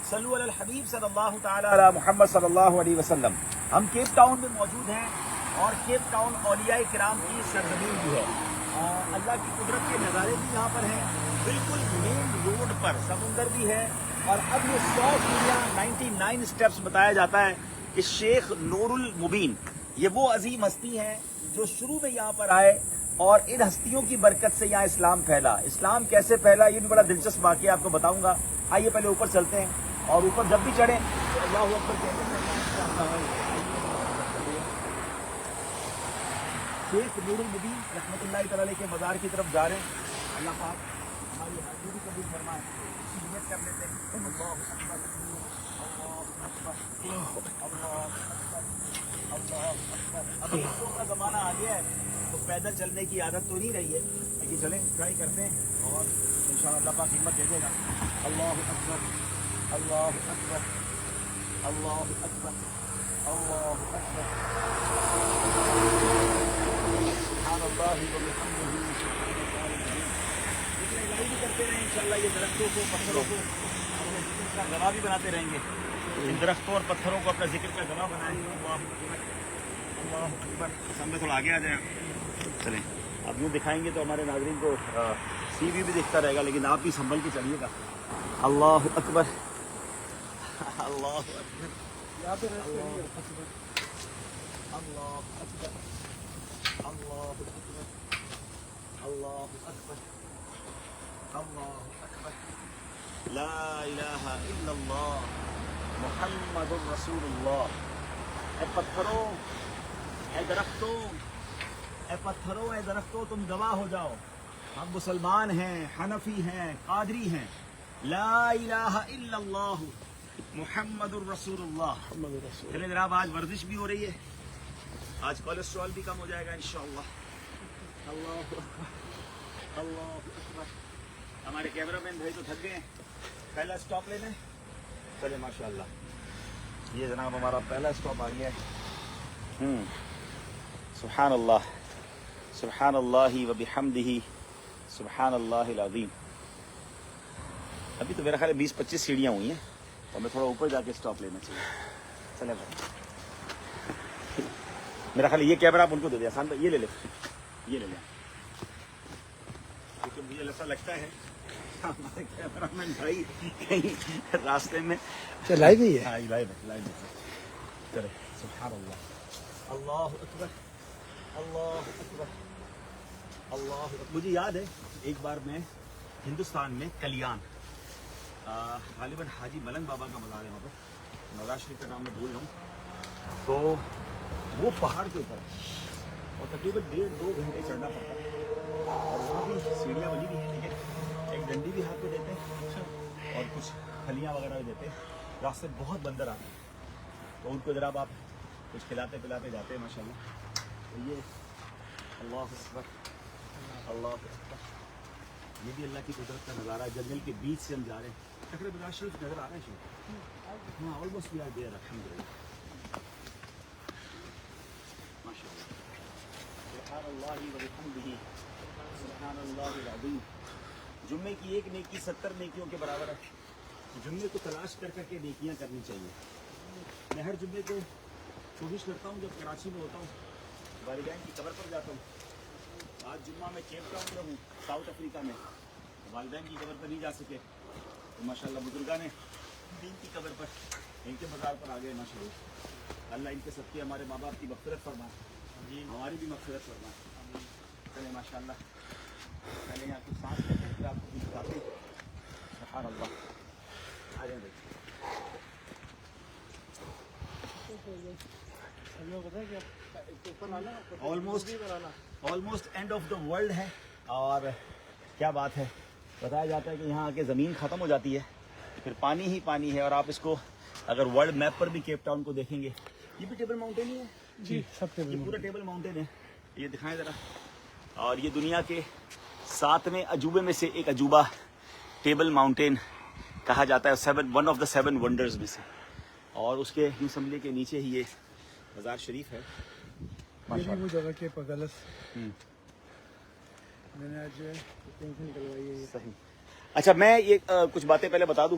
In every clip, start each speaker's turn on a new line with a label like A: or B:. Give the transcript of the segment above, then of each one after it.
A: صلو علی الحبیب صلی اللہ تعالی علی محمد صلی اللہ علیہ وسلم. ہم کیپ ٹاؤن میں موجود ہیں اور کیپ ٹاؤن اولیاء کرام کی سرزمین بھی ہے. اللہ کی قدرت کے نظارے بھی یہاں پر ہیں. بالکل مین روڈ پر سمندر بھی ہے. اور اب یہ 100 سیڑھیاں 99 اسٹیپس بتایا جاتا ہے کہ شیخ نور المبین یہ وہ عظیم ہستی ہیں جو شروع میں یہاں پر آئے اور ان ہستیوں کی برکت سے یہاں اسلام پھیلا. اسلام کیسے پھیلا یہ بھی بڑا دلچسپ واقعہ آپ کو بتاؤں گا. آئیے پہلے اوپر چلتے ہیں اور اوپر جب بھی چڑھیں تو اللہ اکبر کہتے ہیں. شیخ نور المبین رحمۃ اللہ تعالی علیہ کے مزار کی طرف جا رہے ہیں. اللہ پاک ہماری حاضری قبول فرمائے. نیت کر لیتے ہیں. اللہ اکبر اللہ اکبر اللہ اکبر اللہ اکبر. اب بچوں کا زمانہ آ گیا ہے تو پیدل چلنے کی عادت تو نہیں رہی ہے لیکن چلیں ٹرائی کرتے ہیں اور انشاءاللہ اللہ پاک ہمت دے دے گا. اللہ اکبر اللہ اکبر اللہ اکبر اللہ اکبر سبحان اللہ وبحمدہ. اتنے گاڑی بھی کرتے رہیں انشاءاللہ. یہ درختوں کو پتھروں کو اپنے ذکر کا گواہ بھی بناتے رہیں گے. ان درختوں اور پتھروں کو اپنے ذکر کا گواہ بنائیں گے. اللہ اکبر. سامنے تھوڑا آگے آ جائیں. چلیں اب یوں دکھائیں گے تو ہمارے ناظرین کو سی وی بھی دکھتا رہے گا لیکن آپ بھی سنبھل کے چلیے گا. اللہ اکبر اللہ اکبر اللہ اکبر اللہ اکبر اللہ اکبر اللہ اکبر اللہ اکبر. لا الہ الا اللہ محمد الرسول اللہ. اے پتھروں اے درختوں اے پتھروں اے درختوں تم گواہ ہو جاؤ. ہم مسلمان ہیں, حنفی ہیں, قادری ہیں. لا الہ الا اللہ محمد الرسول اللہ. چلیں جناب آج ورزش بھی ہو رہی ہے. آج کولیسٹرول بھی کم ہو جائے گا انشاءاللہ. اللہ اکبر اللہ اکبر. ہمارے کیمرہ مین بھائی تو تھک گئے ہیں. پہلا اسٹاپ لے لیں. چلیں ماشاءاللہ. یہ جناب ہمارا پہلا اسٹاپ آ گیا ہے. سبحان اللہ سبحان اللہ وبحمدہ سبحان اللہ العظیم. ابھی تو میرا خیال ہے 20-25 سیڑھیاں ہوئی ہیں تو ہمیں تھوڑا اوپر جا کے اسٹاپ لینا چاہیے. چلے بھائی میرا خیال یہ کیمرہ آپ ان کو دے دیں. آسان بھائی یہ لے لیں یہ لے لیں کیونکہ مجھے ایسا لگتا ہے ہمارے کیمرہ مین بھائی کہیں راستے میں
B: لائیو ہی ہے.
A: ہاں لائیو چلے. سبحان اللہ اللہ اکبر اللہ اکبر اللہ اکبر. مجھے یاد ہے ایک بار میں ہندوستان میں کلیان غالباً حاجی ملنگ بابا کا مزار ہے وہاں پر. مزار شریف کا نام میں بھول رہا ہوں. تو وہ پہاڑ کے اوپر اور تقریباً 1.5-2 گھنٹے چڑھنا پڑتا ہے. اور وہاں بھی سیڑھیاں بنی بھی ہیں لیکن ایک ڈنڈی بھی ہاتھ میں دیتے ہیں اور کچھ پھلیاں وغیرہ بھی دیتے ہیں. راستے بہت بندر آتے ہیں تو ان کو ذرا آپ کچھ کھلاتے پلاتے جاتے ہیں ماشاء اللہ. تو یہ اللہ اکبر اللہ اکبر. یہ بھی اللہ کی قدرت کا نظارہ ہے. جنگل کے بیچ سے ہم جا رہے ہیں. تقریباً مزار شریف نظر آ رہا ہے شریف. ہاں آلموسٹ وی آر دیئر الحمدللہ. ماشاء اللہ سبحان اللہ وبحمدہ سبحان اللہ العظیم. جمعے کی ایک نیکی 70 نیکیوں کے برابر ہے. جمعے کو تلاش کر کر کے نیکیاں کرنی چاہیے. میں ہر جمعے کو کوشش کرتا ہوں جب کراچی میں ہوتا ہوں والدین کی قبر پر جاتا ہوں. آج جمعہ میں کیپ ٹاؤن میں ہوں ساؤتھ افریقہ میں. والدین کی قبر پر نہیں جا سکے تو ماشاءاللہ بزرگان دین کی قبر پر ان کے مزار پر آ گئے ماشاءاللہ. اللہ ان کے صدقے ہمارے ماں باپ کی مغفرت فرمائے, ہماری بھی مغفرت فرمائے. چلیں ماشاءاللہ پہلے یہاں کچھ سانس لیتے ہیں پھر آپ کو بھی بتاتے ہیں. سبحان اللہ. آ جائیں بھائی. Almost end of the world ہے. اور کیا بات ہے, بتایا جاتا ہے کہ یہاں آ کے زمین ختم ہو جاتی ہے پھر پانی ہی پانی ہے. اور آپ اس کو اگر ورلڈ میپ پر بھی کیپ ٹاؤن کو دیکھیں گے یہ بھی ٹیبل ماؤنٹین ہی ہے
B: جی سب
A: یہ پورا ٹیبل ماؤنٹین ہے. یہ دکھائیں ذرا. اور یہ دنیا کے 7ویں عجوبے میں سے ایک عجوبہ ٹیبل ماؤنٹین کہا جاتا ہے. 1 آف دا 7 ونڈرز میں سے. اور اس کے یوں سمجھے کے نیچے ہی یہ مزار شریف ہے.
B: یہ بھی وہ جگہ کے پگلس میں نے آج ٹینشن نکلوائی ہے.
A: صحیح. اچھا میں یہ کچھ باتیں پہلے بتا دوں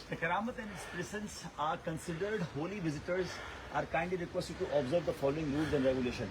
A: The Karamat and its presence are considered holy visitors are kindly requested to observe the following rules and regulations।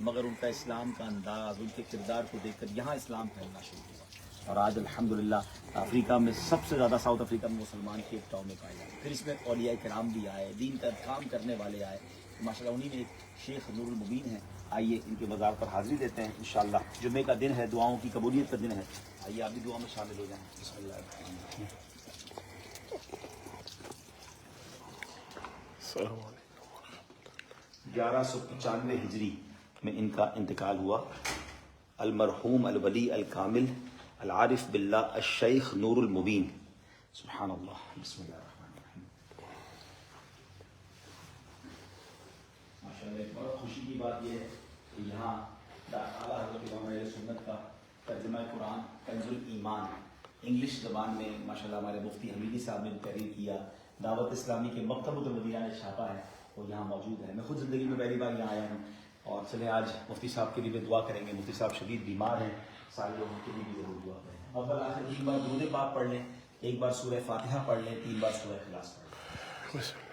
A: مگر ان کا اسلام کا انداز، ان کے کردار کو دیکھ کر یہاں اسلام پھیلنا شروع ہوا، اور آج الحمدللہ افریقہ میں سب سے زیادہ ساؤتھ افریقہ میں مسلمان کیپ ٹاؤن میں پائے جاتے ہیں۔ پھر اس میں اولیاء کرام بھی آئے، دین کا کام کرنے والے آئے، ماشاءاللہ انہی میں ایک شیخ نور المبین ہیں۔ آئیے ان کے مزار پر حاضری دیتے ہیں انشاءاللہ۔ جمعے کا دن ہے، دعاؤں کی قبولیت کا دن ہے، آئیے آپ بھی دعا میں شامل ہو جائیں۔ بسم اللہ الرحمن الرحیم۔
C: السلام علیکم۔
A: 1195 ہجری میں ان کا انتقال ہوا۔ المرحوم الولی الکامل العارف باللہ الشیخ نور المبین۔ سبحان اللہ، بسم اللہ الرحمن الرحیم۔ ماشاءاللہ ایک بہت خوشی کی بات یہ ہے کہ یہاں اعلیٰ حضرت امام اہل سنت کا ترجمہ قرآن کنز الایمان انگلش زبان میں ماشاءاللہ ہمارے مفتی حمیدی صاحب نے تحریر کیا، دعوت اسلامی کے مکتبۃ المدینہ نے چھاپا ہے، وہ یہاں موجود ہے۔ میں خود زندگی میں پہلی بار یہاں آیا ہوں، اور چلے آج مفتی صاحب کے لیے بھی دعا کریں گے۔ مفتی صاحب شدید بیمار ہیں، سارے لوگ ان کے لیے بھی ضرور دعا کریں۔ اول آخر 3 بار درود پاک پڑھ لیں، 1 بار سورہ فاتحہ پڑھ لیں، 3 بار سورہ اخلاص پڑھ لیں۔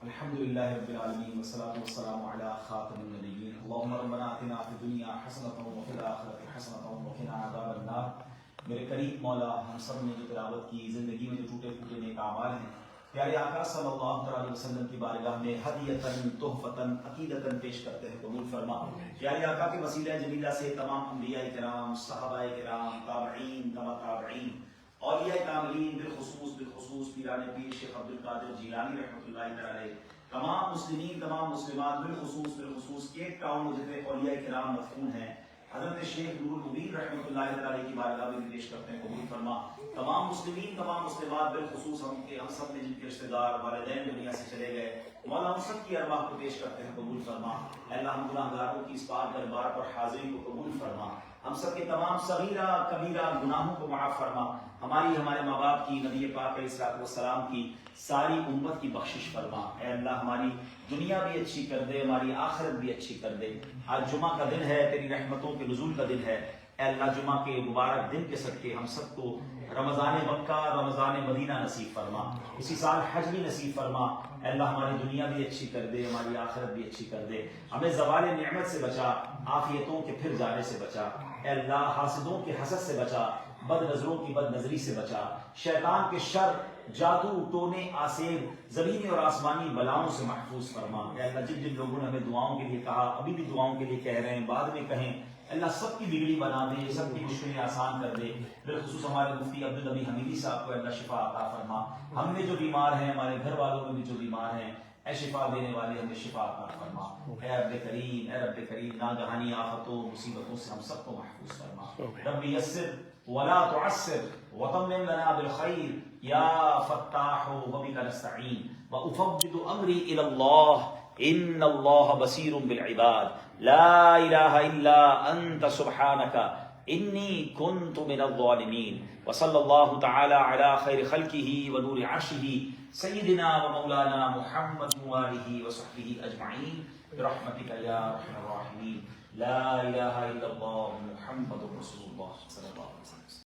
A: الحمد للہ رب العالمین والصلاة والسلام علی خاتم النبیین۔ اللہم ربنا آتنا فی الدنیا حسنۃ وفی الآخرۃ حسنۃ وقنا عذاب النار۔ میرے قریب مولا، ہم سب نے جو تلاوت کی، زندگی میں جو ٹوٹے پھوٹے نیک اعمال ہیں، پیارے آقا صلی اللہ علیہ وسلم کی بارگاہ میں ہدیۃً تحفۃً عقیدۃً پیش کرتے ہیں، قبول فرما۔ پیارے آقا کے وسیلہ جلیلہ سے تمام انبیاء کرام، صحابہ کرام، تابعین، تبع تابعین، اولیاء کاملین، بالخصوص پیران پیر شیخ عبد القادر جیلانی رحمۃ اللہ علیہ، تمام مسلمین، تمام مسلمات، بالخصوص کیپ ٹاؤن میں جتنے اولیاء کرام مدفون ہیں، حضرت شیخ نور المبین رحمۃ اللہ علیہ کی بارگاہ میں پیش کرتے ہیں، قبول فرما۔ تمام مسلمین، تمام مسلمات، بالخصوص ہم سب نے جن کے رشتہ دار والدین دنیا سے چلے گئے، مولا ہم سب کی ارواح کو پیش کرتے ہیں، قبول فرما۔ اے اللہ ہم گناہ گاروں کی اس پاک دربار پر حاضری کو قبول فرما، ہم سب کے تمام صغیرہ کبیرہ گناہوں کو معاف فرما، ہماری، ہمارے ماں باپ کی، نبی پاک علیہ الصلوۃ والسلام کی، ساری امت کی بخشش فرما۔ اے اللہ ہماری دنیا بھی اچھی کر دے، ہماری آخرت بھی اچھی کر دے۔ آج جمعہ کا دن ہے، تیری رحمتوں کے نزول کا دن ہے، اے اللہ جمعہ کے مبارک دن کے صدقے ہم سب کو رمضان مکہ، رمضان مدینہ نصیب فرما، اسی سال حج بھی نصیب فرما۔ اے اللہ ہماری دنیا بھی اچھی کر دے، ہماری آخرت بھی اچھی کر دے، ہمیں زوال نعمت سے بچا، عافیتوں کے پھر جانے سے بچا۔ اے اللہ حاسدوں کے حسد سے بچا، بد نظروں کی بد نظری سے بچا، شیطان کے شر، جادو، ٹونے، آسیب، زمینی اور آسمانی بلاؤں سے محفوظ فرما۔ اے اللہ جن جن لوگوں نے ہمیں دعاؤں کے لیے کہا، ابھی بھی دعاؤں کے لیے کہہ رہے ہیں، بعد میں کہیں، اللہ سب کی بگڑی بنا دے، سب کی مشکلیں آسان کر دے۔ بالخصوص ہمارے مفتی عبدالنبی حمیدی صاحب کو اللہ شفا عطا فرما۔ ہم میں جو بیمار ہیں، ہمارے گھر والوں میں بھی جو بیمار ہیں، اے شفا دینے والے ہمیں شفا عطا فرما۔ اے رب کریم، اے رب کریم، ناگہانی آفتوں، مصیبتوں سے ہم سب کو محفوظ فرما۔ رب یسر ولا تعسر وتمم لنا بالخير يا فتاح وبك نستعين وافوض امري الى الله ان الله بصير بالعباد لا اله الا انت سبحانك اني كنت من الظالمين وصلى الله تعالى على خير خلقه ونور عرشه سيدنا ومولانا محمد وآله وصحبه اجمعين برحمتك يا ارحم الراحمين لا اله الا الله محمد رسول الله صلى الله عليه وسلم۔